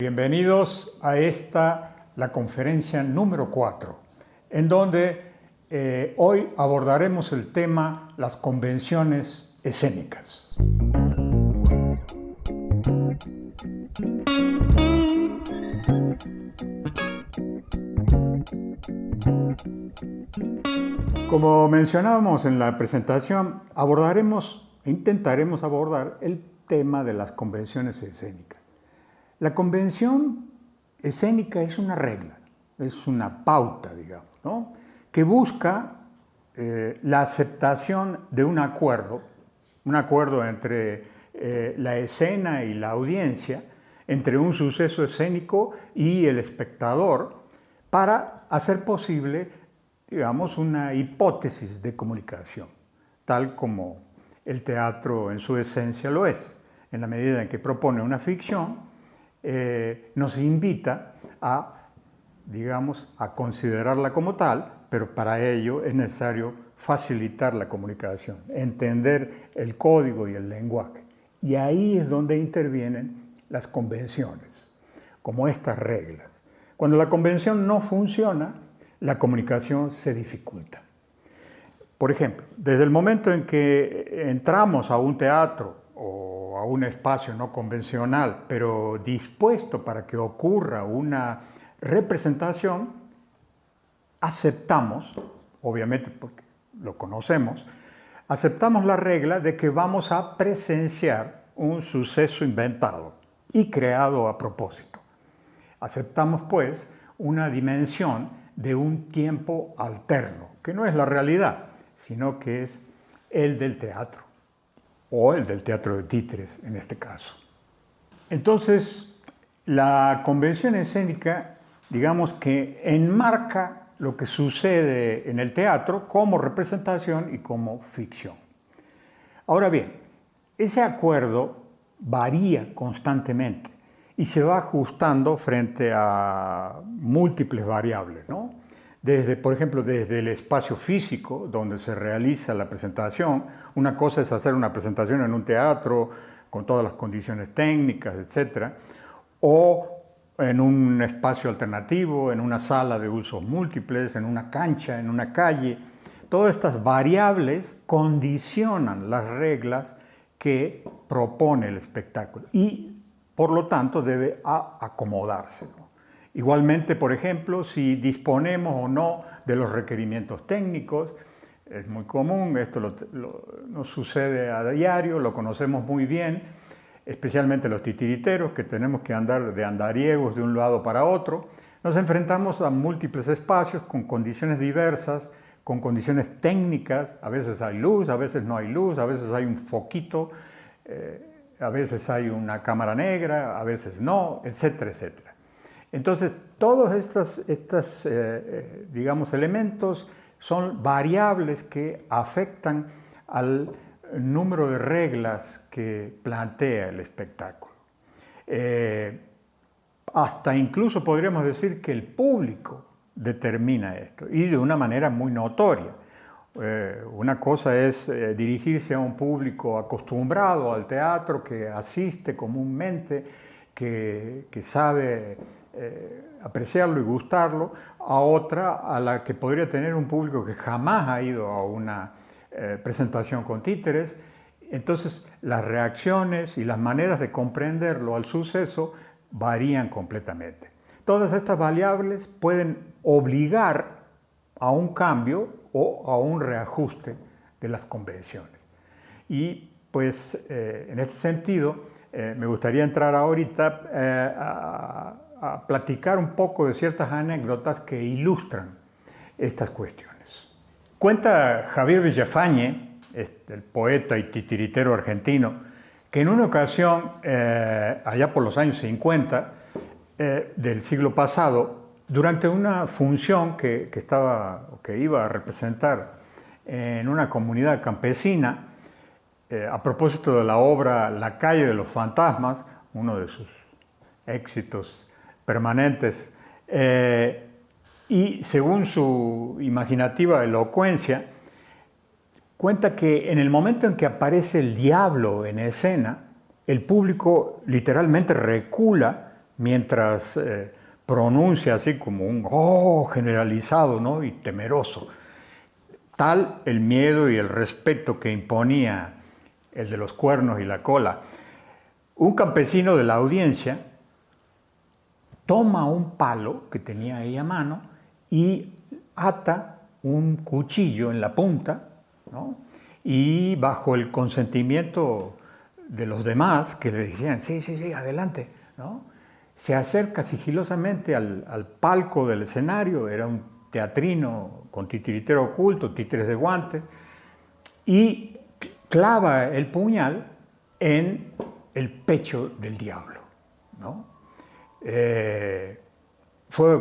Bienvenidos a la conferencia número 4, en donde hoy abordaremos el tema las convenciones escénicas. Como mencionábamos en la presentación, intentaremos abordar el tema de las convenciones escénicas. La convención escénica es una regla, es una pauta, digamos, ¿no? Que busca la aceptación de un acuerdo entre la escena y la audiencia, entre un suceso escénico y el espectador, para hacer posible, digamos, una hipótesis de comunicación, tal como el teatro en su esencia lo es, en la medida en que propone una ficción. Nos invita digamos, a considerarla como tal, pero para ello es necesario facilitar la comunicación, entender el código y el lenguaje. Y ahí es donde intervienen las convenciones, como estas reglas. Cuando la convención no funciona, la comunicación se dificulta. Por ejemplo, desde el momento en que entramos a un teatro o a un espacio no convencional, pero dispuesto para que ocurra una representación, aceptamos, obviamente porque lo conocemos, aceptamos la regla de que vamos a presenciar un suceso inventado y creado a propósito. Aceptamos, pues, una dimensión de un tiempo alterno, que no es la realidad, sino que es el del teatro, o el del teatro de títeres en este caso. Entonces, la convención escénica, digamos que enmarca lo que sucede en el teatro como representación y como ficción. Ahora bien, ese acuerdo varía constantemente y se va ajustando frente a múltiples variables, ¿no? Por ejemplo, desde el espacio físico donde se realiza la presentación. Una cosa es hacer una presentación en un teatro con todas las condiciones técnicas, etc. O en un espacio alternativo, en una sala de usos múltiples, en una cancha, en una calle. Todas estas variables condicionan las reglas que propone el espectáculo y, por lo tanto, debe acomodarse, ¿no? Igualmente, por ejemplo, si disponemos o no de los requerimientos técnicos, es muy común, esto nos sucede a diario, lo conocemos muy bien, especialmente los titiriteros, que tenemos que andar de andariegos de un lado para otro. Nos enfrentamos a múltiples espacios con condiciones diversas, con condiciones técnicas. A veces hay luz, a veces no hay luz, a veces hay un foquito, a veces hay una cámara negra, a veces no, etcétera, etcétera. Entonces, todos estos digamos, elementos son variables que afectan al número de reglas que plantea el espectáculo. Hasta incluso podríamos decir que el público determina esto, y de una manera muy notoria. Una cosa es dirigirse a un público acostumbrado al teatro, que asiste comúnmente, que sabe apreciarlo y gustarlo, a otra a la que podría tener un público que jamás ha ido a una presentación con títeres. Entonces, las reacciones y las maneras de comprenderlo al suceso varían completamente. Todas estas variables pueden obligar a un cambio o a un reajuste de las convenciones. Y pues en este sentido me gustaría entrar ahorita a platicar un poco de ciertas anécdotas que ilustran estas cuestiones. Cuenta Javier Villafañe, el poeta y titiritero argentino, que en una ocasión, allá por los años 50 del siglo pasado, durante una función que iba a representar en una comunidad campesina, a propósito de la obra La calle de los fantasmas, uno de sus éxitos permanentes, y según su imaginativa elocuencia, cuenta que en el momento en que aparece el diablo en escena, el público literalmente recula mientras pronuncia así como un oh generalizado, ¿no? Y temeroso. Tal el miedo y el respeto que imponía el de los cuernos y la cola. Un campesino de la audiencia toma un palo que tenía ahí a mano y ata un cuchillo en la punta, ¿no? Y bajo el consentimiento de los demás, que le decían, sí, sí, sí, adelante, ¿no? Se acerca sigilosamente al palco del escenario, era un teatrino con titiritero oculto, títeres de guantes, y clava el puñal en el pecho del diablo, ¿no? Fue,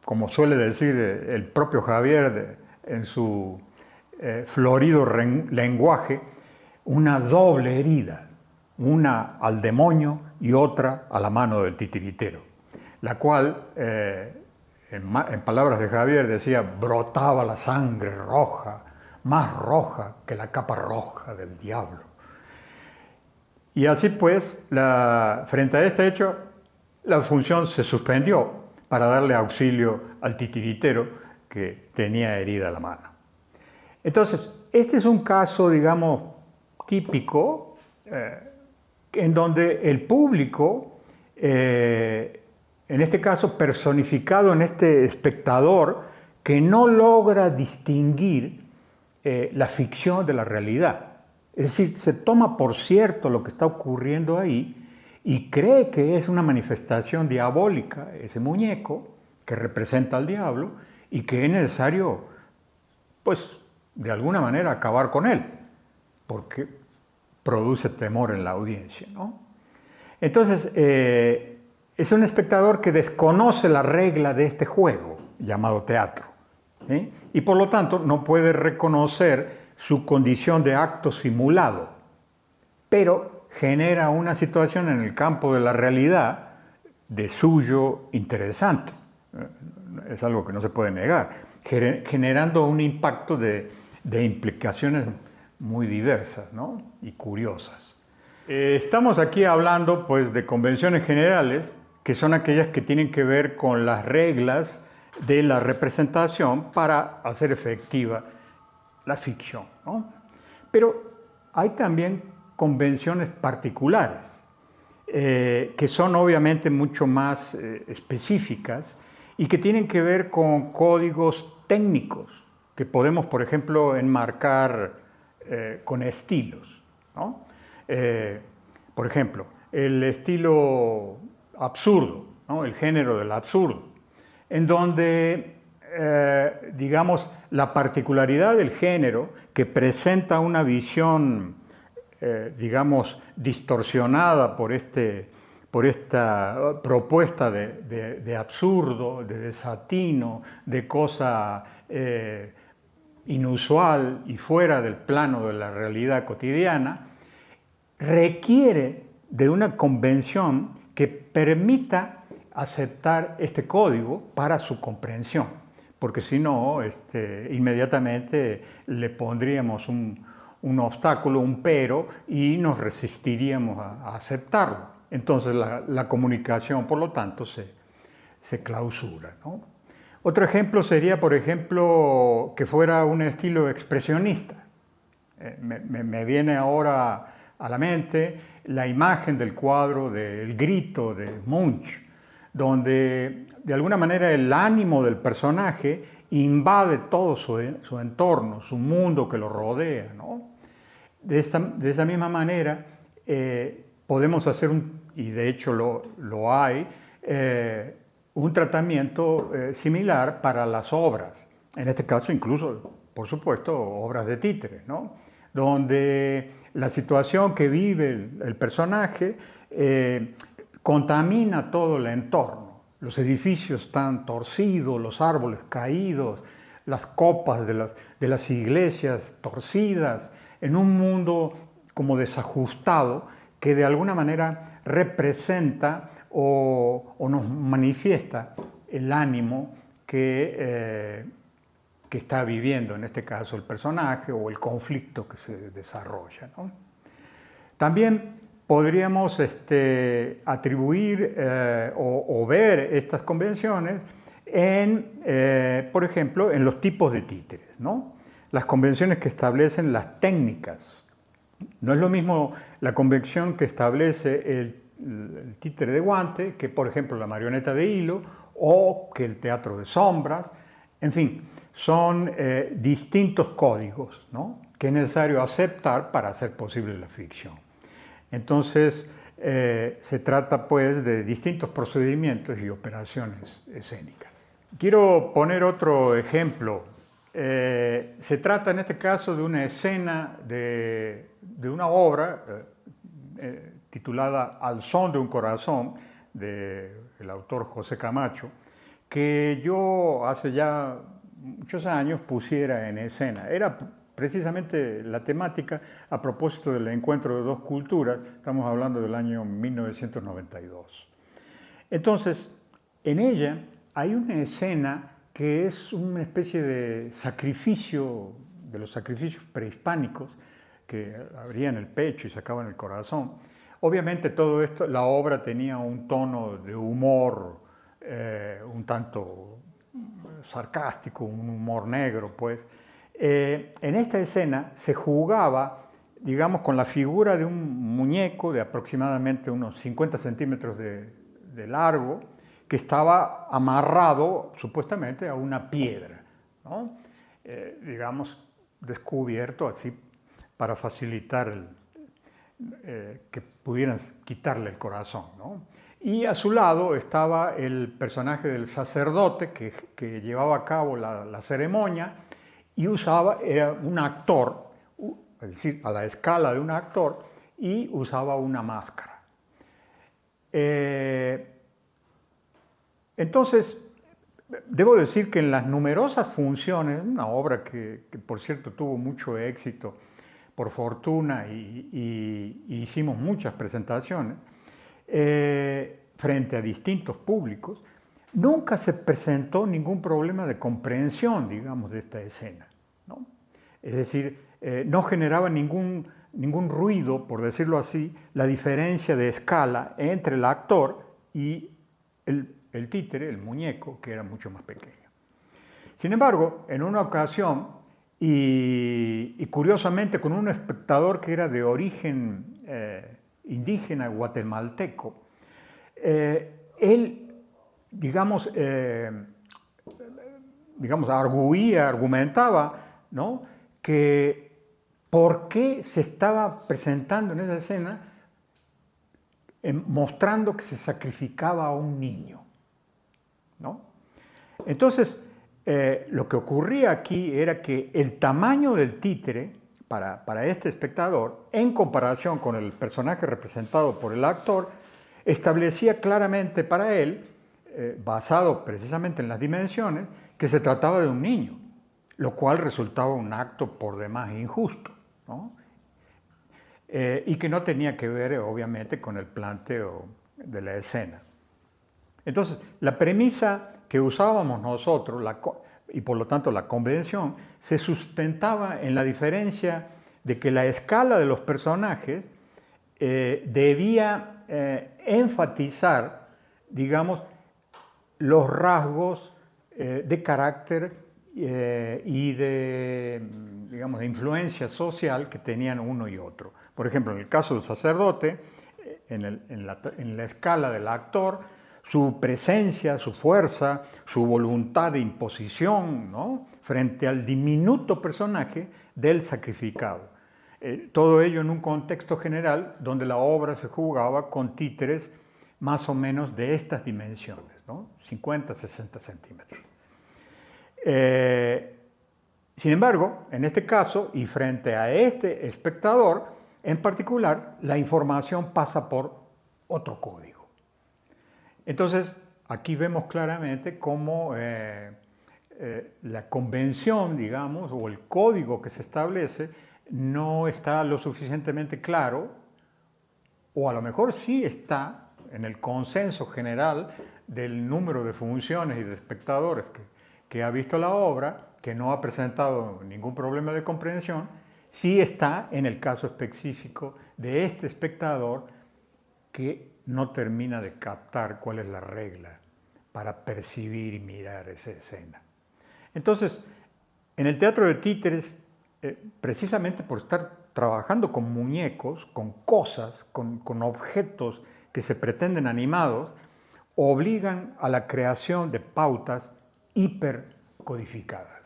como suele decir el propio Javier en su florido lenguaje, una doble herida, una al demonio y otra a la mano del titiritero, la cual, en palabras de Javier, decía, brotaba la sangre roja, más roja que la capa roja del diablo. Y así pues, frente a este hecho, la función se suspendió para darle auxilio al titiritero que tenía herida la mano. Entonces, este es un caso, digamos, típico en donde el público, en este caso personificado en este espectador, que no logra distinguir la ficción de la realidad. Es decir, se toma por cierto lo que está ocurriendo ahí y cree que es una manifestación diabólica, ese muñeco que representa al diablo y que es necesario, pues, de alguna manera acabar con él, porque produce temor en la audiencia, ¿no? Entonces, es un espectador que desconoce la regla de este juego llamado teatro, ¿sí? Y por lo tanto no puede reconocer su condición de acto simulado, pero genera una situación en el campo de la realidad de suyo interesante. Es algo que no se puede negar, generando un impacto de implicaciones muy diversas, ¿no? Y curiosas. Estamos aquí hablando pues, de convenciones generales, que son aquellas que tienen que ver con las reglas de la representación para hacer efectiva la ficción, ¿no? Pero hay también convenciones particulares, que son obviamente mucho más específicas y que tienen que ver con códigos técnicos que podemos, por ejemplo, enmarcar con estilos, ¿no? Por ejemplo, el estilo absurdo, ¿no? El género del absurdo, en donde, digamos, la particularidad del género que presenta una visión, digamos, distorsionada por esta propuesta de absurdo, de desatino, de cosa inusual y fuera del plano de la realidad cotidiana, requiere de una convención que permita aceptar este código para su comprensión, porque si no, inmediatamente le pondríamos un obstáculo, un pero, y nos resistiríamos a aceptarlo. Entonces la comunicación, por lo tanto, se clausura, ¿no? Otro ejemplo sería, por ejemplo, que fuera un estilo expresionista. Me viene ahora a la mente la imagen del cuadro del Grito de Munch, donde de alguna manera el ánimo del personaje invade todo su entorno, su mundo que lo rodea, ¿no? De esa misma manera podemos hacer, y de hecho lo hay, un tratamiento similar para las obras, en este caso incluso, por supuesto, obras de títeres, ¿no? Donde la situación que vive el personaje contamina todo el entorno. Los edificios están torcidos, los árboles caídos, las copas de las iglesias torcidas, en un mundo como desajustado que de alguna manera representa o nos manifiesta el ánimo que está viviendo, en este caso, el personaje o el conflicto que se desarrolla, ¿no? También podríamos atribuir o ver estas convenciones en, por ejemplo, en los tipos de títeres, ¿no? Las convenciones que establecen las técnicas. No es lo mismo la convención que establece el títere de guante que, por ejemplo, la marioneta de hilo o que el teatro de sombras. En fin, son distintos códigos, ¿no?, que es necesario aceptar para hacer posible la ficción. Entonces, se trata pues de distintos procedimientos y operaciones escénicas. Quiero poner otro ejemplo. Se trata en este caso de una escena de una obra titulada Al son de un corazón, del autor José Camacho, que yo hace ya muchos años pusiera en escena. Era precisamente la temática a propósito del encuentro de dos culturas, estamos hablando del año 1992. Entonces, en ella hay una escena que es una especie de sacrificio, de los sacrificios prehispánicos, que abrían el pecho y sacaban el corazón. Obviamente todo esto, la obra tenía un tono de humor un tanto sarcástico, un humor negro, pues. En esta escena se jugaba, digamos, con la figura de un muñeco de aproximadamente unos 50 centímetros de largo, que estaba amarrado supuestamente a una piedra, ¿no? Digamos, descubierto así para facilitar que pudieran quitarle el corazón, ¿no? Y a su lado estaba el personaje del sacerdote que llevaba a cabo la ceremonia y era un actor, es decir, a la escala de un actor, y usaba una máscara. Entonces, debo decir que en las numerosas funciones, una obra que por cierto tuvo mucho éxito, por fortuna, y hicimos muchas presentaciones, frente a distintos públicos, nunca se presentó ningún problema de comprensión, digamos, de esta escena, ¿no? Es decir, no generaba ningún ruido, por decirlo así, la diferencia de escala entre el actor y el títere, el muñeco, que era mucho más pequeño. Sin embargo, en una ocasión, y curiosamente con un espectador que era de origen indígena guatemalteco, él, digamos, argumentaba, ¿no?, que por qué se estaba presentando en esa escena mostrando que se sacrificaba a un niño, ¿no? Entonces, lo que ocurría aquí era que el tamaño del títere para este espectador, en comparación con el personaje representado por el actor, establecía claramente para él, basado precisamente en las dimensiones, que se trataba de un niño, lo cual resultaba un acto por demás injusto, ¿no? Y que no tenía que ver, obviamente, con el planteo de la escena. Entonces, la premisa que usábamos nosotros, y por lo tanto la convención, se sustentaba en la diferencia de que la escala de los personajes debía enfatizar, digamos, los rasgos de carácter y digamos, de influencia social que tenían uno y otro. Por ejemplo, en el caso del sacerdote, en la escala del actor, su presencia, su fuerza, su voluntad de imposición, ¿no?, frente al diminuto personaje del sacrificado. Todo ello en un contexto general donde la obra se jugaba con títeres más o menos de estas dimensiones, ¿no?, 50, 60 centímetros. Sin embargo, en este caso, y frente a este espectador en particular, la información pasa por otro código. Entonces, aquí vemos claramente cómo la convención, digamos, o el código que se establece no está lo suficientemente claro, o a lo mejor sí está en el consenso general del número de funciones y de espectadores que ha visto la obra, que no ha presentado ningún problema de comprensión, sí está en el caso específico de este espectador que no termina de captar cuál es la regla para percibir y mirar esa escena. Entonces, en el teatro de títeres, precisamente por estar trabajando con muñecos, con cosas, con objetos que se pretenden animados, obligan a la creación de pautas hipercodificadas.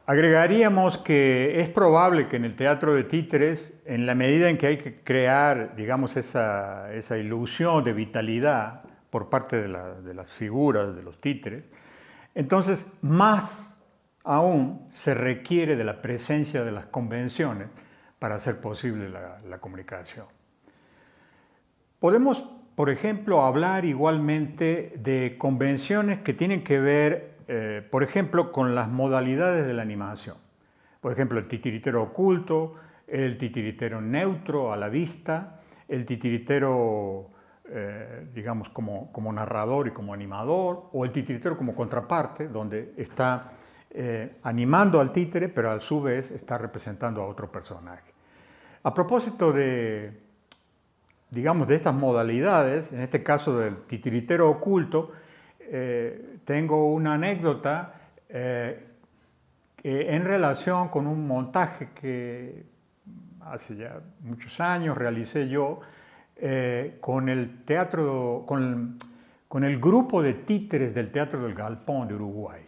Agregaríamos que es probable que en el teatro de títeres, en la medida en que hay que crear, digamos, esa ilusión de vitalidad por parte de las figuras, de los títeres, entonces más aún se requiere de la presencia de las convenciones para hacer posible la comunicación. Podemos, por ejemplo, hablar igualmente de convenciones que tienen que ver, por ejemplo, con las modalidades de la animación. Por ejemplo, el titiritero oculto, el titiritero neutro a la vista, el titiritero, digamos, como narrador y como animador, o el titiritero como contraparte, donde está animando al títere, pero a su vez está representando a otro personaje. A propósito digamos, de estas modalidades, en este caso del titiritero oculto, tengo una anécdota en relación con un montaje que hace ya muchos años realicé yo con el teatro, con el grupo de títeres del Teatro del Galpón de Uruguay.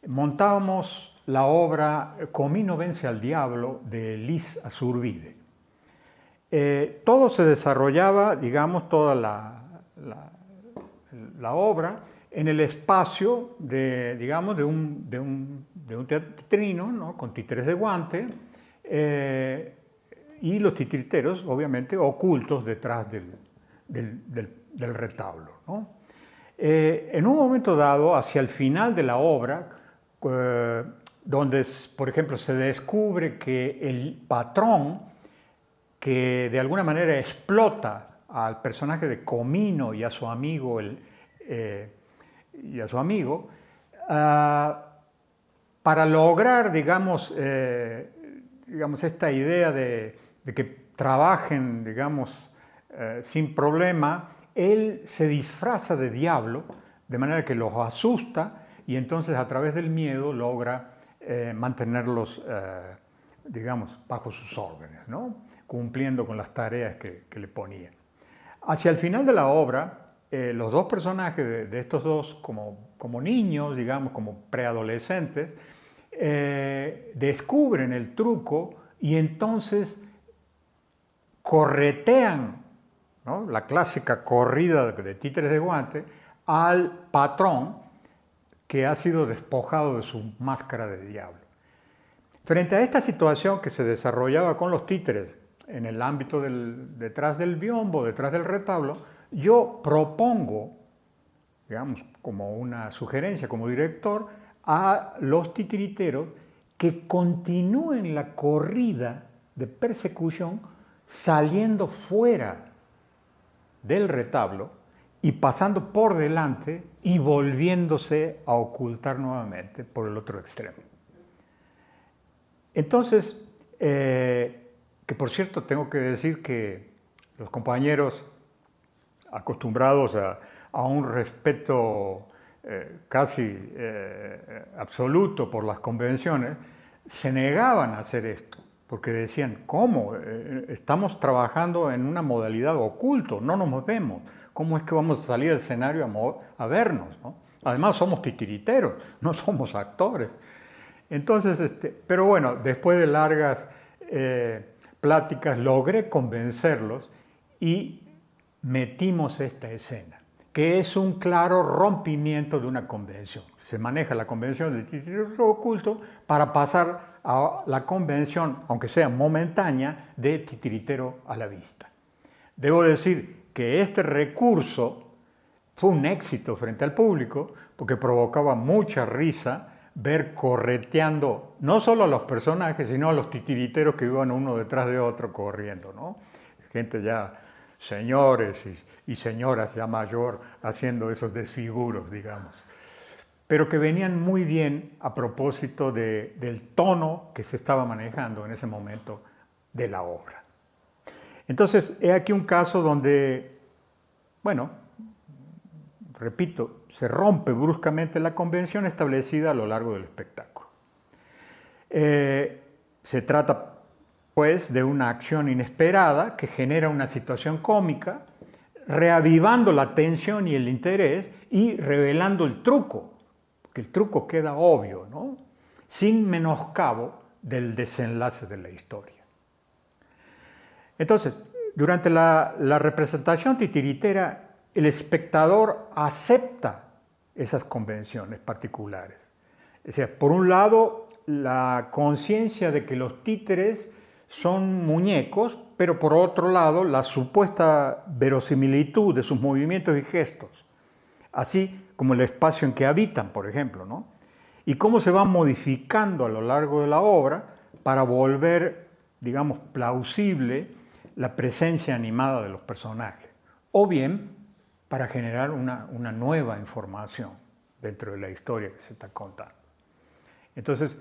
Montábamos la obra Comino vence al diablo de Liz Azurbide. Todo se desarrollaba, digamos, toda la obra en el espacio digamos, de un teatrino, ¿no? Con títeres de guante y los titiriteros, obviamente, ocultos detrás del retablo, ¿no? En un momento dado, hacia el final de la obra, donde, por ejemplo, se descubre que el patrón, que de alguna manera explota al personaje de Comino y a su amigo, para lograr, digamos, esta idea de que trabajen, digamos, sin problema, él se disfraza de diablo, de manera que los asusta y entonces a través del miedo logra mantenerlos, digamos, bajo sus órdenes, ¿no? Cumpliendo con las tareas que le ponían. Hacia el final de la obra, los dos personajes de estos dos, como niños, digamos, como preadolescentes, descubren el truco y entonces corretean, ¿no? La clásica corrida de títeres de guante al patrón que ha sido despojado de su máscara de diablo. Frente a esta situación que se desarrollaba con los títeres en el ámbito detrás del biombo, detrás del retablo, yo propongo, digamos, como una sugerencia como director, a los titiriteros que continúen la corrida de persecución saliendo fuera del retablo y pasando por delante y volviéndose a ocultar nuevamente por el otro extremo. Entonces, que por cierto tengo que decir que los compañeros acostumbrados a un respeto casi absoluto por las convenciones, se negaban a hacer esto, porque decían, ¿cómo? Estamos trabajando en una modalidad oculto, no nos vemos. ¿Cómo es que vamos a salir al escenario a vernos, ¿no? Además somos titiriteros, no somos actores. Entonces, pero bueno, después de largas pláticas logré convencerlos y metimos esta escena, que es un claro rompimiento de una convención. Se maneja la convención del titiritero oculto para pasar a la convención, aunque sea momentánea, de titiritero a la vista. Debo decir que este recurso fue un éxito frente al público porque provocaba mucha risa ver correteando no solo a los personajes, sino a los titiriteros que iban uno detrás de otro corriendo, ¿no? Gente ya, señores y señoras ya mayor, haciendo esos desfiguros, digamos. Pero que venían muy bien a propósito del tono que se estaba manejando en ese momento de la obra. Entonces, he aquí un caso donde Bueno, repito, se rompe bruscamente la convención establecida a lo largo del espectáculo. Se trata, pues, de una acción inesperada que genera una situación cómica, reavivando la tensión y el interés y revelando el truco, porque el truco queda obvio, ¿no? Sin menoscabo del desenlace de la historia. Entonces, durante la representación titiritera, el espectador acepta esas convenciones particulares. O sea, por un lado, la conciencia de que los títeres son muñecos, pero por otro lado, la supuesta verosimilitud de sus movimientos y gestos, así como el espacio en que habitan, por ejemplo, ¿no? Y cómo se va modificando a lo largo de la obra para volver, digamos, plausible la presencia animada de los personajes, o bien para generar una nueva información dentro de la historia que se está contando. Entonces,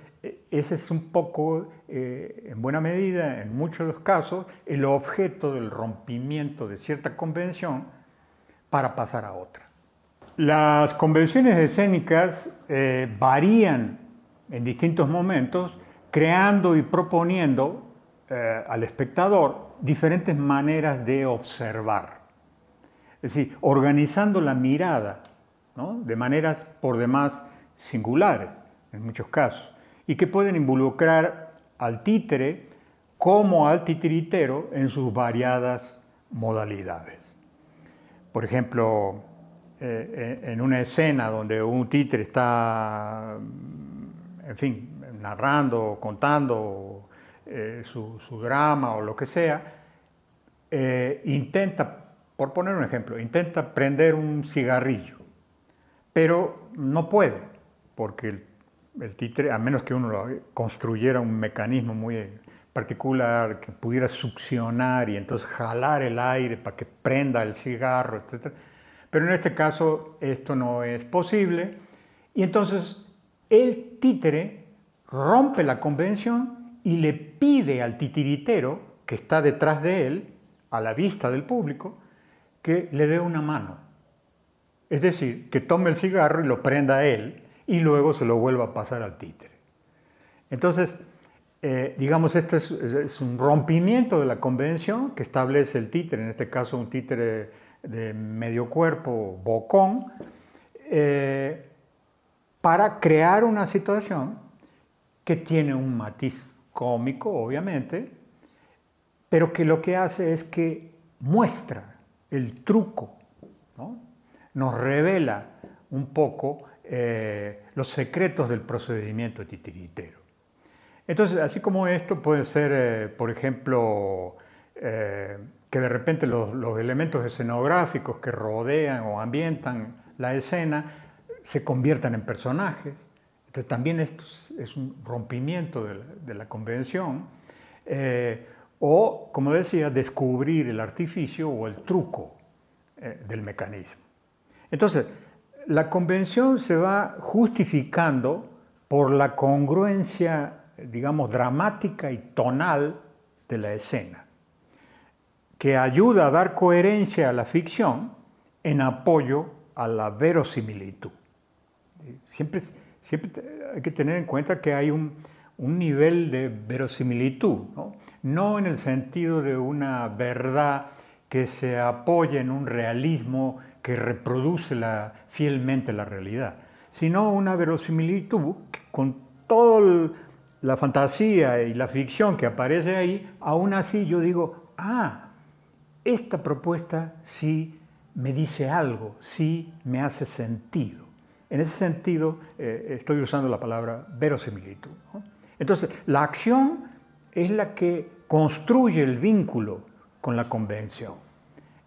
ese es un poco, en buena medida, en muchos de los casos, el objeto del rompimiento de cierta convención para pasar a otra. Las convenciones escénicas varían en distintos momentos, creando y proponiendo al espectador diferentes maneras de observar. Es decir, organizando la mirada, ¿no? De maneras por demás singulares, en muchos casos, y que pueden involucrar al títere como al titiritero en sus variadas modalidades. Por ejemplo, en una escena donde un títere está, en fin, narrando, contando su drama o lo que sea, intenta, por poner un ejemplo, intenta prender un cigarrillo, pero no puede, porque el títere, a menos que uno construyera un mecanismo muy particular que pudiera succionar y entonces jalar el aire para que prenda el cigarro, etc. Pero en este caso esto no es posible y entonces el títere rompe la convención y le pide al titiritero que está detrás de él, a la vista del público, que le dé una mano. Es decir, que tome el cigarro y lo prenda a él y luego se lo vuelva a pasar al títere. Entonces, digamos, esto es un rompimiento de la convención que establece el títere, en este caso un títere de medio cuerpo, bocón, para crear una situación que tiene un matiz cómico, obviamente, pero que lo que hace es que muestra el truco, ¿no? Nos revela un poco los secretos del procedimiento titiritero. Entonces, así como esto puede ser, por ejemplo, que de repente los elementos escenográficos que rodean o ambientan la escena se conviertan en personajes. Entonces, también esto es un rompimiento de la convención. O, como decía, descubrir el artificio o el truco del mecanismo. Entonces, la convención se va justificando por la congruencia, digamos, dramática y tonal de la escena, que ayuda a dar coherencia a la ficción en apoyo a la verosimilitud. Siempre hay que tener en cuenta que hay un nivel de verosimilitud, no en el sentido de una verdad que se apoya en un realismo que reproduce fielmente la realidad, sino una verosimilitud que con toda la fantasía y la ficción que aparece ahí, aún así yo digo, esta propuesta sí me dice algo, sí me hace sentido. En ese sentido, estoy usando la palabra verosimilitud, ¿no? Entonces, la acción es la que construye el vínculo con la convención,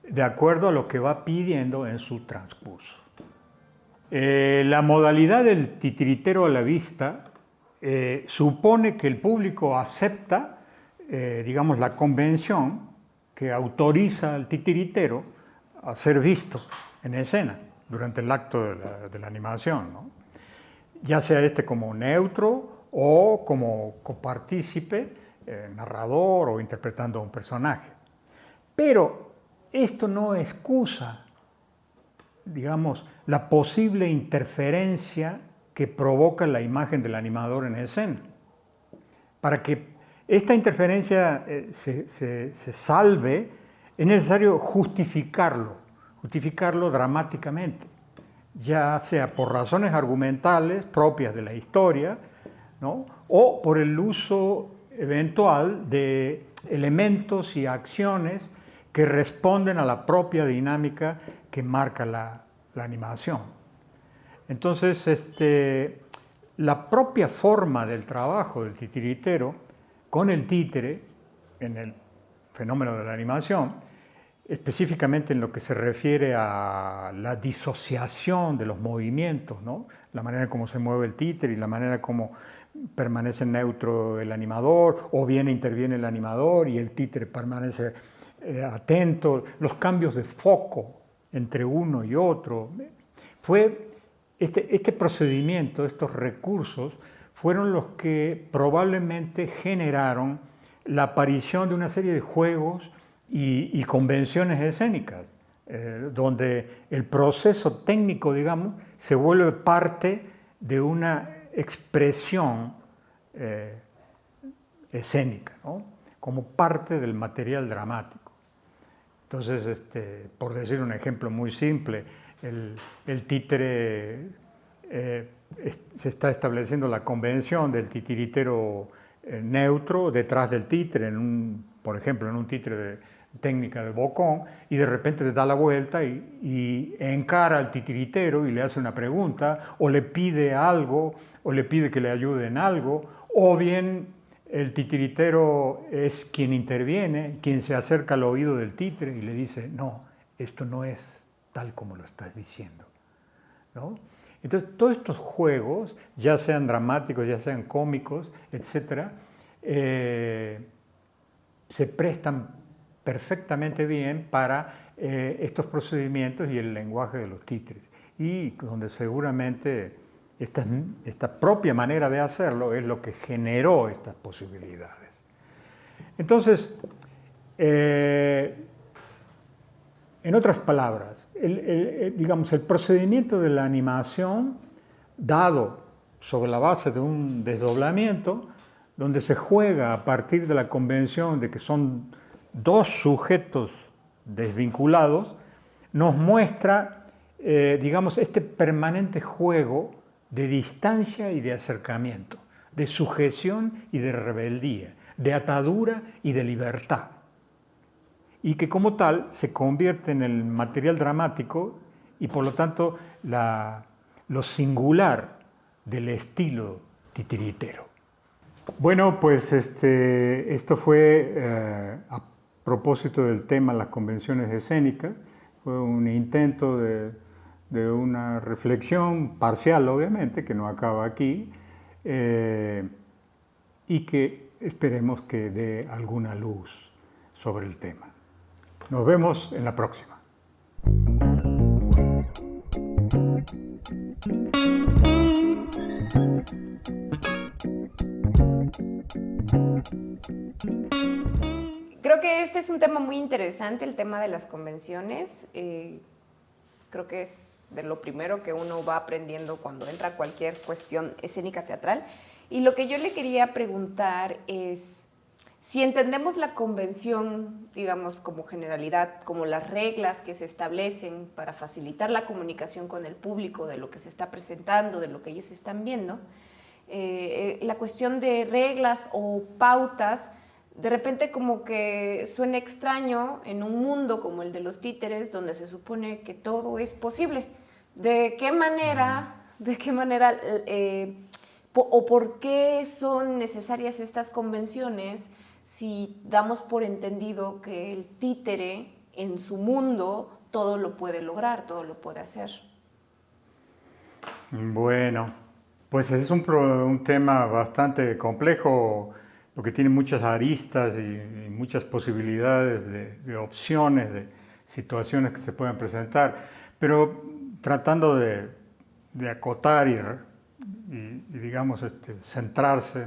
de acuerdo a lo que va pidiendo en su transcurso. La modalidad del titiritero a la vista supone que el público acepta, digamos, la convención que autoriza al titiritero a ser visto en escena durante el acto de la animación, ¿no? Ya sea este como neutro o como copartícipe, narrador o interpretando a un personaje. Pero esto no excusa digamos, la posible interferencia que provoca la imagen del animador en escena. Para que esta interferencia se salve, es necesario justificarlo dramáticamente, ya sea por razones argumentales propias de la historia, ¿no?, o por el uso eventual de elementos y acciones que responden a la propia dinámica que marca la animación. Entonces, la propia forma del trabajo del titiritero con el títere en el fenómeno de la animación, específicamente en lo que se refiere a la disociación de los movimientos, ¿no?, la manera como se mueve el títere y la manera como permanece neutro el animador, o bien interviene el animador y el títere permanece atento, los cambios de foco entre uno y otro. Fue este procedimiento, estos recursos, fueron los que probablemente generaron la aparición de una serie de juegos y convenciones escénicas, donde el proceso técnico, digamos, se vuelve parte de una expresión escénica, ¿no?, como parte del material dramático. Entonces, por decir un ejemplo muy simple, el títere, se está estableciendo la convención del titiritero neutro detrás del títere, por ejemplo, en un títere de técnica de bocón, y de repente le da la vuelta y encara al titiritero y le hace una pregunta, o le pide algo, o le pide que le ayude en algo, o bien el titiritero es quien interviene, quien se acerca al oído del títere y le dice, no, esto no es tal como lo estás diciendo, ¿no? Entonces, todos estos juegos, ya sean dramáticos, ya sean cómicos, etc., se prestan perfectamente bien para estos procedimientos y el lenguaje de los títeres, y donde seguramente esta propia manera de hacerlo es lo que generó estas posibilidades. Entonces, en otras palabras, digamos, el procedimiento de la animación, dado sobre la base de un desdoblamiento, donde se juega a partir de la convención de que son dos sujetos desvinculados, nos muestra, digamos, este permanente juego de distancia y de acercamiento, de sujeción y de rebeldía, de atadura y de libertad, y que como tal se convierte en el material dramático y por lo tanto lo singular del estilo titiritero. Bueno, pues esto fue a propósito del tema las convenciones escénicas. Fue un intento de una reflexión parcial, obviamente, que no acaba aquí, y que esperemos que dé alguna luz sobre el tema. Nos vemos en la próxima. Creo que este es un tema muy interesante, el tema de las convenciones. Creo que es de lo primero que uno va aprendiendo cuando entra a cualquier cuestión escénica teatral. Y lo que yo le quería preguntar es, si entendemos la convención, digamos, como generalidad, como las reglas que se establecen para facilitar la comunicación con el público de lo que se está presentando, de lo que ellos están viendo, la cuestión de reglas o pautas, de repente como que suena extraño en un mundo como el de los títeres, donde se supone que todo es posible. ¿De qué manera o por qué son necesarias estas convenciones si damos por entendido que el títere en su mundo todo lo puede lograr, todo lo puede hacer? Bueno, pues es un tema bastante complejo, porque tiene muchas aristas y muchas posibilidades de opciones, de situaciones que se pueden presentar, pero tratando de acotar y digamos, centrarse.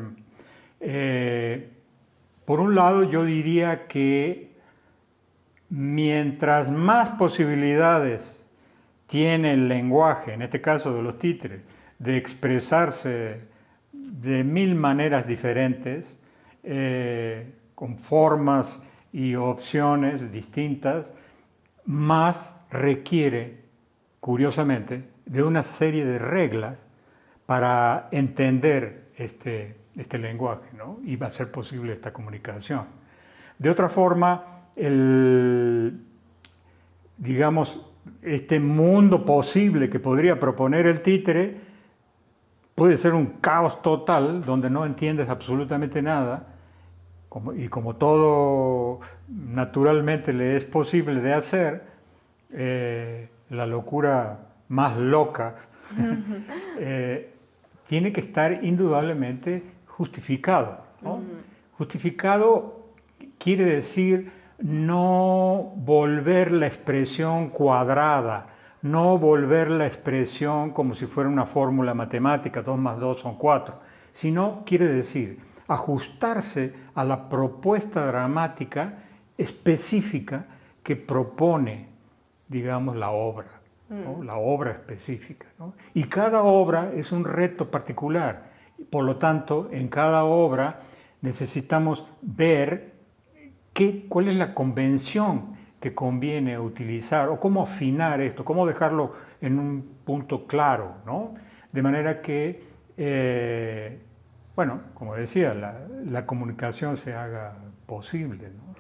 Por un lado, yo diría que mientras más posibilidades tiene el lenguaje, en este caso de los títeres, de expresarse de mil maneras diferentes, con formas y opciones distintas, más requiere, curiosamente, de una serie de reglas para entender este lenguaje, ¿no? Y va a ser posible esta comunicación. De otra forma, digamos, este mundo posible que podría proponer el títere puede ser un caos total donde no entiendes absolutamente nada, y como todo naturalmente le es posible de hacer, la locura más loca tiene que estar indudablemente justificado, ¿no? Justificado quiere decir no volver la expresión cuadrada, no volver la expresión como si fuera una fórmula matemática, 2 más 2 son 4, sino quiere decir ajustarse a la propuesta dramática específica que propone, digamos, la obra, ¿no? La obra específica, ¿no? Y cada obra es un reto particular. Por lo tanto, en cada obra necesitamos ver cuál es la convención que conviene utilizar o cómo afinar esto, cómo dejarlo en un punto claro, ¿no? De manera que, bueno, como decía, la comunicación se haga posible, ¿no?